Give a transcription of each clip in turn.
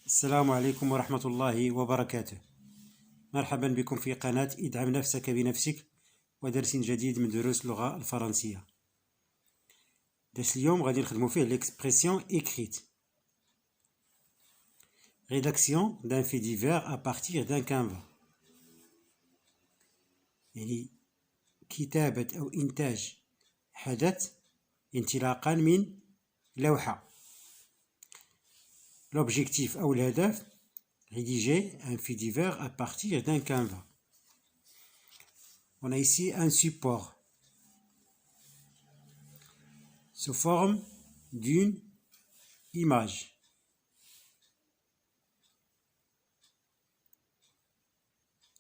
السلام عليكم ورحمة الله وبركاته. مرحبا بكم في قناة ادعم نفسك بنفسك ودرس جديد من دروس اللغة الفرنسية. درس اليوم غادي نخدمو فيه l'expression écrite. Rédaction d'un fait divers à partir d'un canevas. يعني كتابة أو إنتاج حدث انطلاقا من لوحة. L'objectif ou l'hadaf, rédiger un fait divers à partir d'un canevas. On a ici un support sous forme d'une image.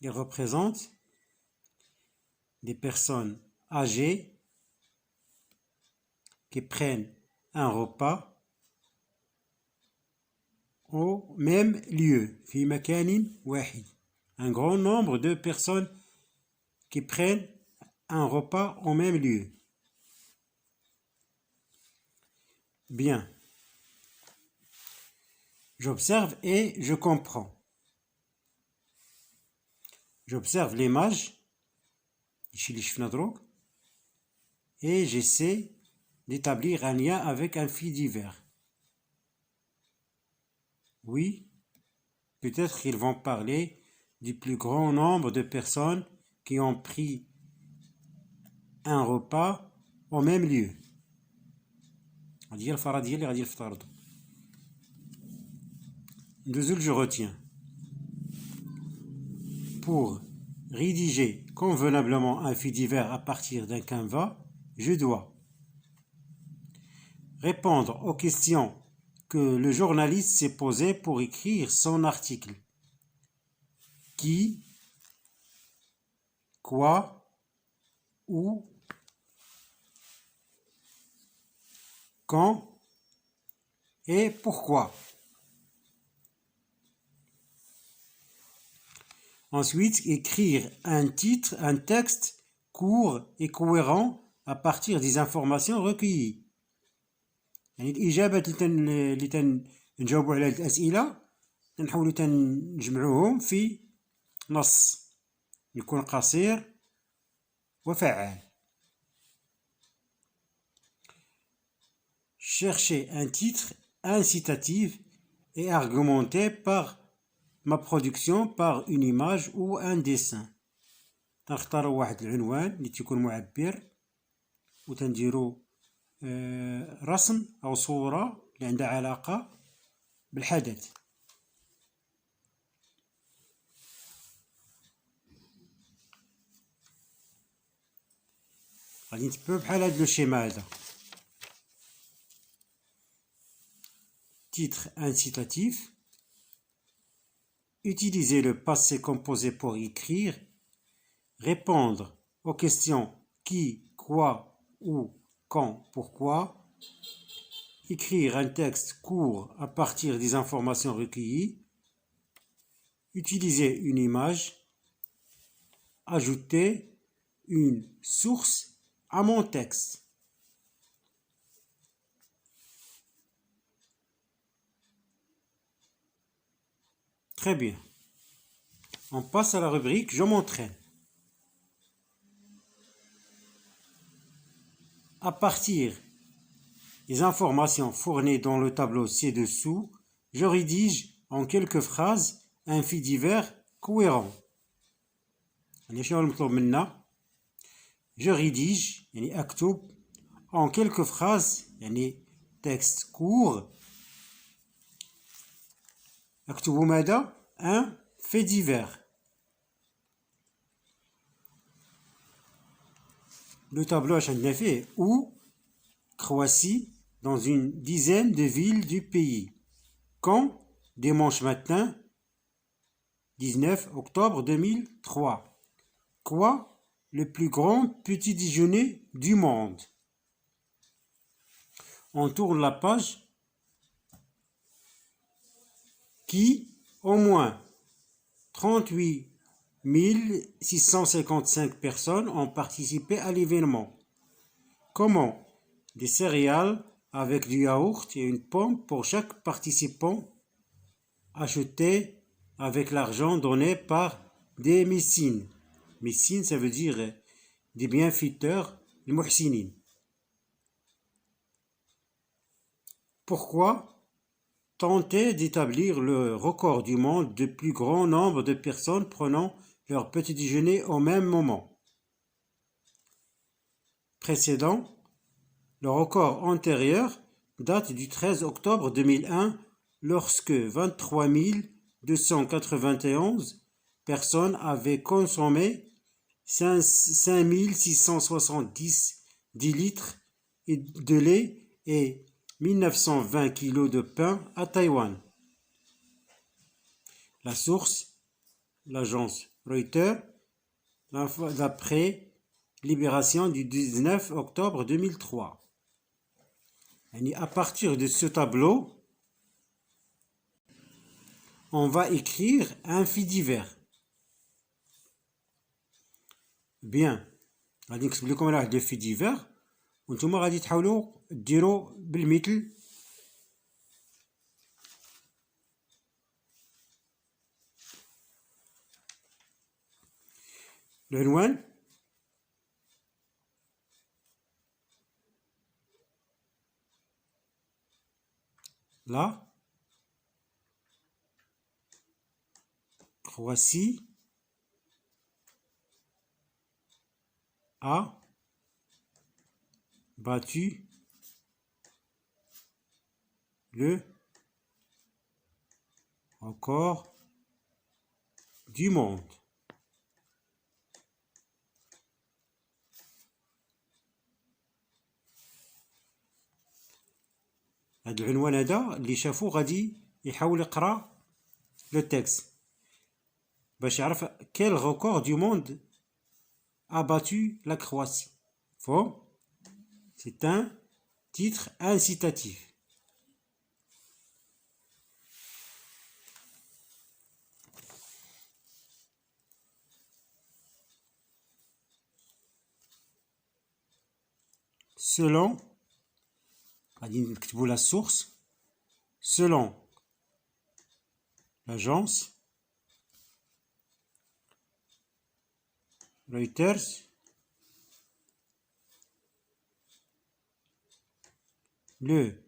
Il représente des personnes âgées qui prennent un repas au même lieu, في مكان واحد. Un grand nombre de personnes qui prennent un repas au même lieu. Bien. J'observe et je comprends. J'observe l'image et j'essaie d'établir un lien avec un fait divers. Oui, peut-être qu'ils vont parler du plus grand nombre de personnes qui ont pris un repas au même lieu. Je retiens. Pour rédiger convenablement un fait divers à partir d'un canevas, je dois répondre aux questions que le journaliste s'est posées pour écrire son article. Qui, quoi, où, quand et pourquoi. Ensuite, écrire un titre, un texte court et cohérent à partir des informations recueillies. يعني الإجابات اللي تنجاوبوا على الأسئلة نحاولوا تنجمعوهم في نص يكون قصير وفعال. Chercher un titre incitatif et argumenté par ma production par une image ou un dessin. تختاروا واحد العنوان اللي تكون معبر وتنديروا رسم أو صورة اللي عندها علاقة بالحدث. غادي نتبعو بحال هاد لو شيما هذا. Titre incitatif. Utiliser le passé composé pour écrire. Répondre aux questions qui, quoi, où, quand, pourquoi. Écrire un texte court à partir des informations recueillies. Utiliser une image. Ajouter une source à mon texte. Très bien. On passe à la rubrique « Je m'entraîne ». À partir des informations fournies dans le tableau ci-dessous, je rédige en quelques phrases un fait divers cohérent. Je rédige en quelques phrases texte court un fait divers. Le tableau عندنا فيه où Croatie dans une dizaine de villes du pays. Quand dimanche matin 19 octobre 2003. Quoi le plus grand petit déjeuner du monde. On tourne la page. Qui au moins 38 655 personnes ont participé à l'événement. Comment des céréales avec du yaourt et une pomme pour chaque participant. achetés avec l'argent donné par des mécènes. Mécènes, ça veut dire des bienfaiteurs, les muhsinin. Pourquoi tenter d'établir le record du monde du plus grand nombre de personnes prenant leur petit déjeuner au même moment précédent? Le record antérieur date du 13 octobre 2001 lorsque 23 291 personnes avaient consommé 5 670 litres de lait et 1920 kg de pain à Taïwan. La source, l'agence Reuters, d'après Libération du 19 octobre 2003. Et à partir de ce tableau, on va écrire un fait divers. Bien, غادي نكتب لكم على واحد الفي ديفير وانتم غادي تحاولوا ديروا بالمثل. العنوان La Croatie a battu le record du monde. هذا العنوان هذا اللي شافوه غادي يحاول يقرا لو تكست باش يعرف quel record du monde a battu la Croatie. Faux. C'est un titre incitatif. Selon, la source, selon l'agence Reuters, le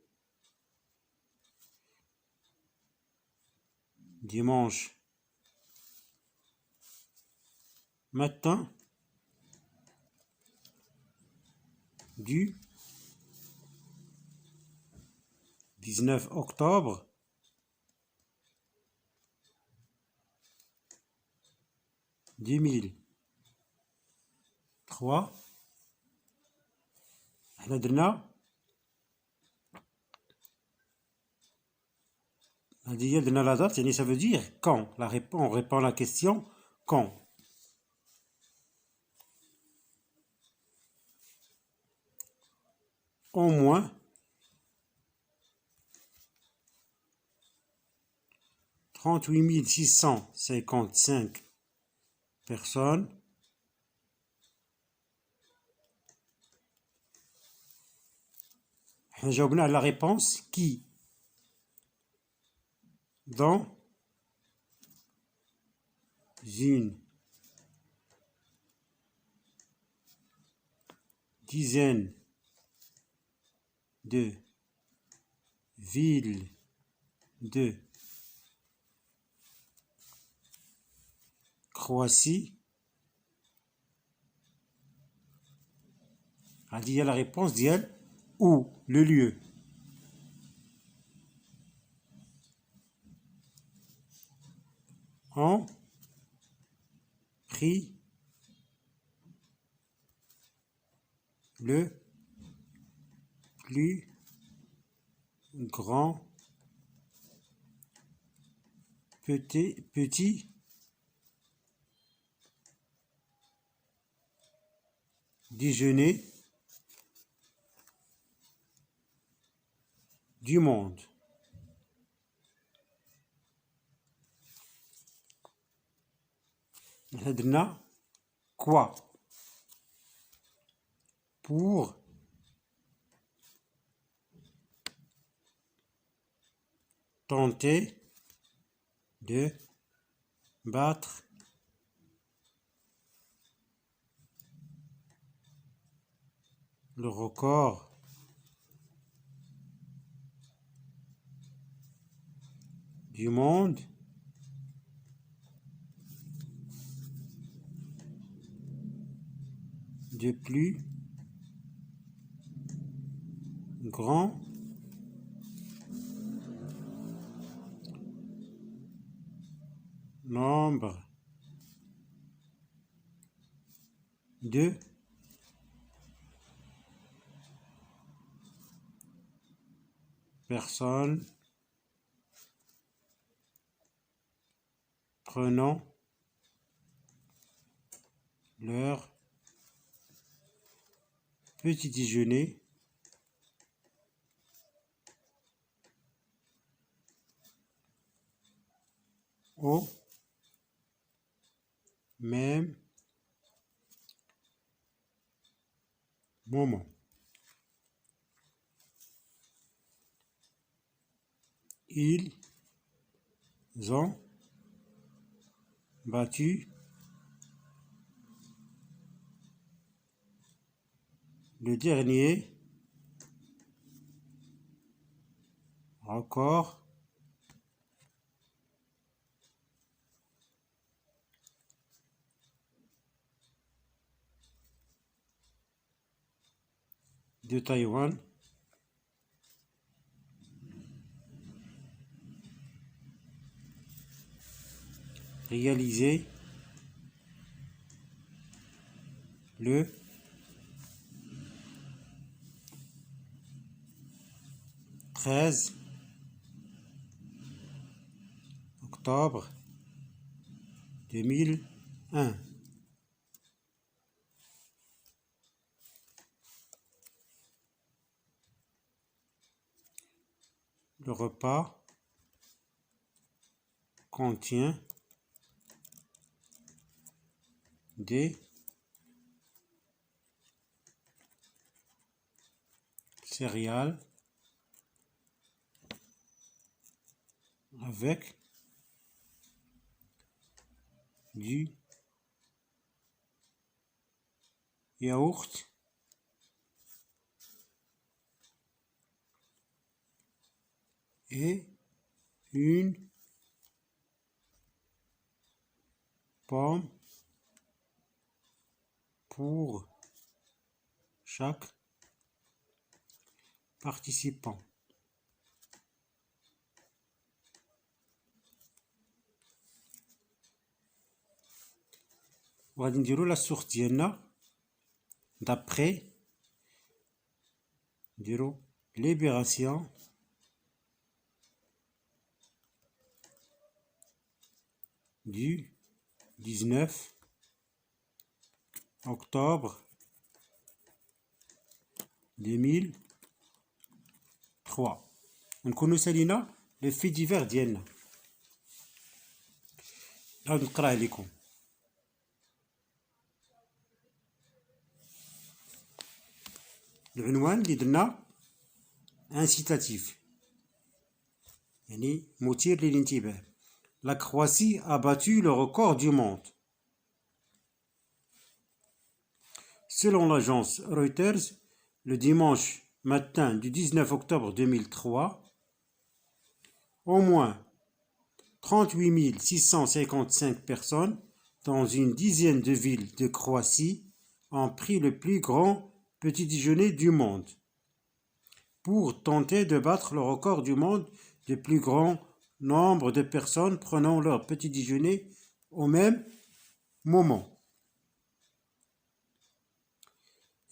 dimanche matin du 19 octobre 2003 احنا درنا هذه درنا la date يعني ça veut dire quand on répond à la question quand. Au moins 38 655 personnes احنا جاوبنا على la réponse qui dans une dizaine de villes de Croatie. Il y a la réponse d'elle où le lieu. En pris le plus grand petit déjeuner du monde. Hadna quoi pour tenter de battre le record du monde de plus grand nombre de personnes prenant leur petit déjeuner au même moment. Ils ont battu le dernier record de Taïwan réalisé le 13 octobre 2001. Le repas contient des céréales avec du yaourt et une pomme pour chaque participant. وغادي نديرو لا سورس ديالنا d'après نديرو Libération du 19 octobre 2003. نكونو سالينا لي في ديفير ديالنا. نعاود نقراه لكم. العنوان اللي درنا incitatif يعني مثير للانتباه. La Croatie a battu le record du monde. Selon l'agence Reuters, le dimanche matin du 19 octobre 2003, au moins 38 655 personnes dans une dizaine de villes de Croatie ont pris le plus grand petit déjeuner du monde pour tenter de battre le record du monde du plus grand nombre de personnes prenant leur petit déjeuner au même moment.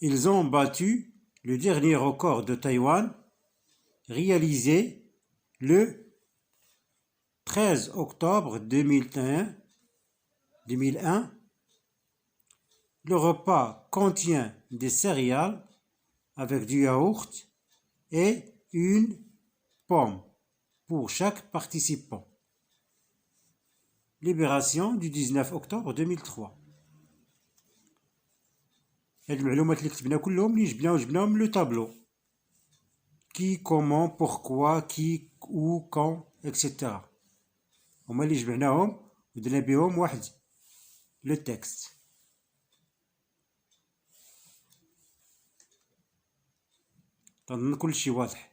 Ils ont battu le dernier record de Taïwan réalisé le 13 octobre 2001. Le repas contient des céréales avec du yaourt et une pomme pour chaque participant. Libération du 19 octobre 2003. هاد المعلومات اللي كتبنا كلهم اللي جبناهم لو تابلو. Qui, comment, pourquoi, qui, où, quand, etc. هما اللي جمعناهم ودرنا بهم واحد لو تكست. تنظن كلشي واضح.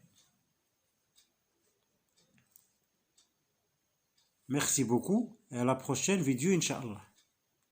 Merci beaucoup et à la prochaine vidéo, Inch'Allah.